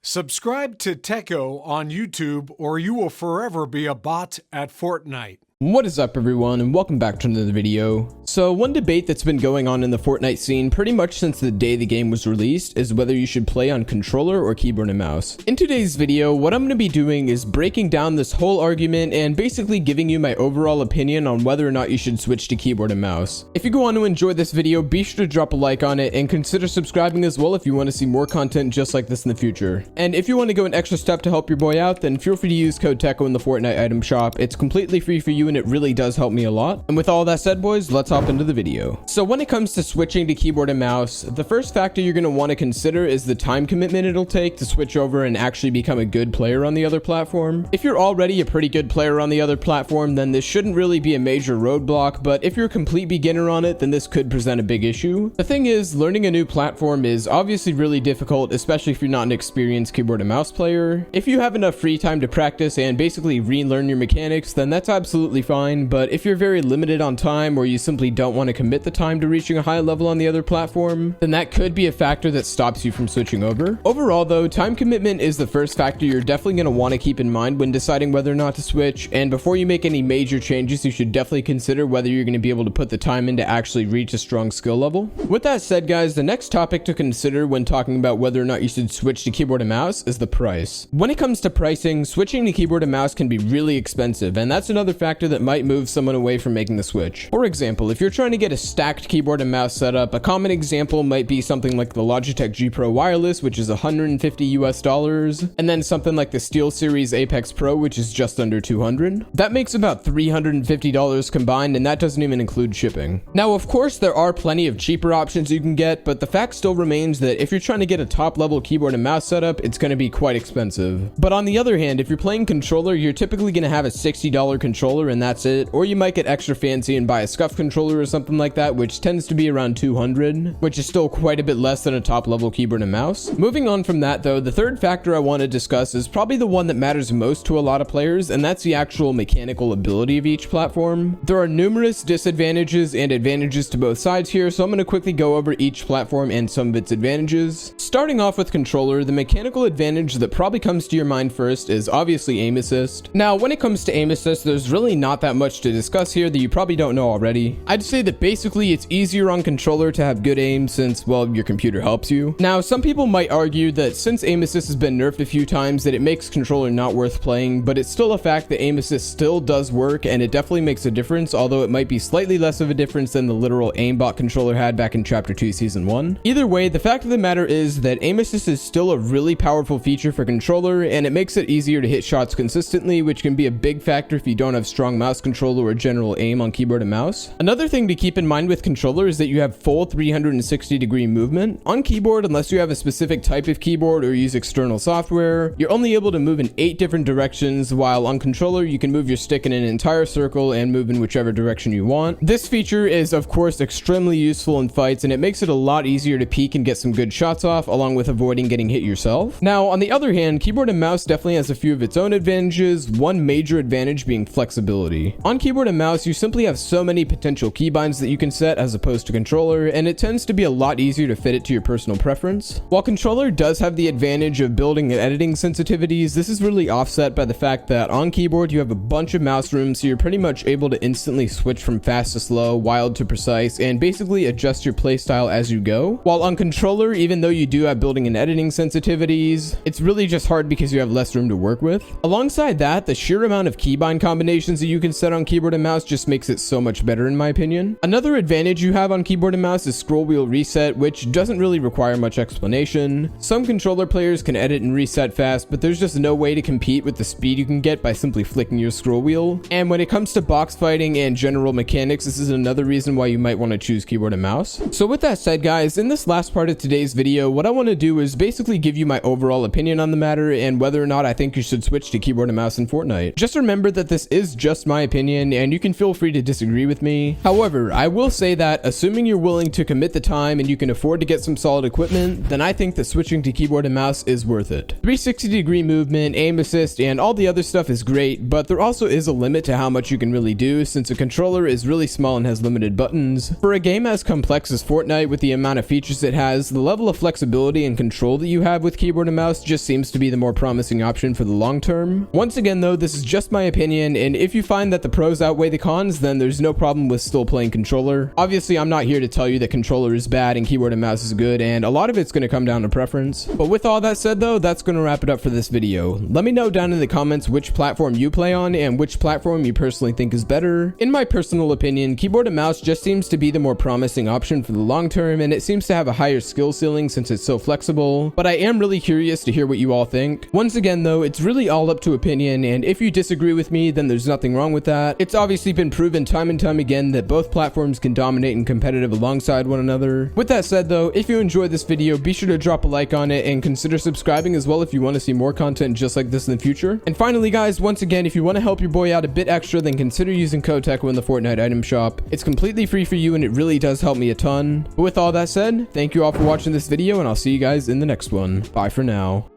Subscribe to Teckoh on YouTube or you will forever be a bot at Fortnite. What is up everyone, and welcome back to another video. So one debate that's been going on in the Fortnite scene pretty much since the day the game was released is whether you should play on controller or keyboard and mouse. In today's video, what I'm going to be doing is breaking down this whole argument and basically giving you my overall opinion on whether or not you should switch to keyboard and mouse. If you go on to enjoy this video, be sure to drop a like on it and consider subscribing as well if you want to see more content just like this in the future. And if you want to go an extra step to help your boy out, then feel free to use code Teckoh in the Fortnite item shop. It's completely free for you and it really does help me a lot. And with all that said, boys, let's hop into the video. So when it comes to switching to keyboard and mouse, the first factor you're going to want to consider is the time commitment it'll take to switch over and actually become a good player on the other platform. If you're already a pretty good player on the other platform, then this shouldn't really be a major roadblock, but if you're a complete beginner on it, then this could present a big issue. The thing is, learning a new platform is obviously really difficult, especially if you're not an experienced keyboard and mouse player. If you have enough free time to practice and basically relearn your mechanics, then that's absolutely fine. But if you're very limited on time or you simply don't want to commit the time to reaching a high level on the other platform, then that could be a factor that stops you from switching over. Overall though, time commitment is the first factor you're definitely going to want to keep in mind when deciding whether or not to switch, and before you make any major changes, you should definitely consider whether you're going to be able to put the time in to actually reach a strong skill level. With that said, guys, the next topic to consider when talking about whether or not you should switch to keyboard and mouse is the price. When it comes to pricing, switching to keyboard and mouse can be really expensive, and that's another factor that might move someone away from making the switch. For example, if you're trying to get a stacked keyboard and mouse setup, a common example might be something like the Logitech G Pro Wireless, which is $150 US, and then something like the SteelSeries Apex Pro, which is just under $200. That makes about $350 combined, and that doesn't even include shipping. Now, of course, there are plenty of cheaper options you can get, but the fact still remains that if you're trying to get a top-level keyboard and mouse setup, it's going to be quite expensive. But on the other hand, if you're playing controller, you're typically going to have a $60 controller and that's it, or you might get extra fancy and buy a scuff controller or something like that, which tends to be around $200, which is still quite a bit less than a top-level keyboard and mouse. Moving on from that though, the third factor I want to discuss is probably the one that matters most to a lot of players, and that's the actual mechanical ability of each platform. There are numerous disadvantages and advantages to both sides here, so I'm going to quickly go over each platform and some of its advantages. Starting off with controller, the mechanical advantage that probably comes to your mind first is obviously aim assist. Now, when it comes to aim assist, there's really not that much to discuss here that you probably don't know already. I'd say that basically it's easier on controller to have good aim since, well, your computer helps you. Now, some people might argue that since aim assist has been nerfed a few times that it makes controller not worth playing, but it's still a fact that aim assist still does work and it definitely makes a difference, although it might be slightly less of a difference than the literal aimbot controller had back in Chapter 2 Season 1. Either way, the fact of the matter is that aim assist is still a really powerful feature for controller, and it makes it easier to hit shots consistently, which can be a big factor if you don't have strong mouse control or general aim on keyboard and mouse. Another thing to keep in mind with controller is that you have full 360-degree movement. On keyboard, unless you have a specific type of keyboard or use external software, you're only able to move in 8 different directions, while on controller you can move your stick in an entire circle and move in whichever direction you want. This feature is of course extremely useful in fights, and it makes it a lot easier to peek and get some good shots off, along with avoiding getting hit yourself. Now, on the other hand, keyboard and mouse definitely has a few of its own advantages, one major advantage being flexibility. On keyboard and mouse, you simply have so many potential keybinds that you can set as opposed to controller, and it tends to be a lot easier to fit it to your personal preference. While controller does have the advantage of building and editing sensitivities, this is really offset by the fact that on keyboard you have a bunch of mouse rooms, so you're pretty much able to instantly switch from fast to slow, wild to precise, and basically adjust your playstyle as you go. While on controller, even though you do have building and editing sensitivities, it's really just hard because you have less room to work with. Alongside that, the sheer amount of keybind combinations that you can set on keyboard and mouse just makes it so much better in my opinion. Another advantage you have on keyboard and mouse is scroll wheel reset, which doesn't really require much explanation. Some controller players can edit and reset fast, but there's just no way to compete with the speed you can get by simply flicking your scroll wheel. And when it comes to box fighting and general mechanics, this is another reason why you might want to choose keyboard and mouse. So with that said, guys, in this last part of today's video, what I want to do is basically give you my overall opinion on the matter and whether or not I think you should switch to keyboard and mouse in Fortnite. Just remember that this is just just my opinion, and you can feel free to disagree with me. However, I will say that assuming you're willing to commit the time and you can afford to get some solid equipment, then I think that switching to keyboard and mouse is worth it. 360-degree movement, aim assist, and all the other stuff is great, but there also is a limit to how much you can really do since a controller is really small and has limited buttons. For a game as complex as Fortnite with the amount of features it has, the level of flexibility and control that you have with keyboard and mouse just seems to be the more promising option for the long term. Once again though, this is just my opinion, and if you find that the pros outweigh the cons, then there's no problem with still playing controller. Obviously, I'm not here to tell you that controller is bad and keyboard and mouse is good, and a lot of it's going to come down to preference. But with all that said though, that's going to wrap it up for this video. Let me know down in the comments which platform you play on and which platform you personally think is better. In my personal opinion, keyboard and mouse just seems to be the more promising option for the long term, and it seems to have a higher skill ceiling since it's so flexible, but I am really curious to hear what you all think. Once again though, it's really all up to opinion, and if you disagree with me, then there's nothing wrong with that. It's obviously been proven time and time again that both platforms can dominate and competitive alongside one another. With that said though, if you enjoyed this video, be sure to drop a like on it and consider subscribing as well if you want to see more content just like this in the future. And finally guys, once again, if you want to help your boy out a bit extra, then consider using code Teckoh in the Fortnite item shop. It's completely free for you and it really does help me a ton. But with all that said, thank you all for watching this video, and I'll see you guys in the next one. Bye for now.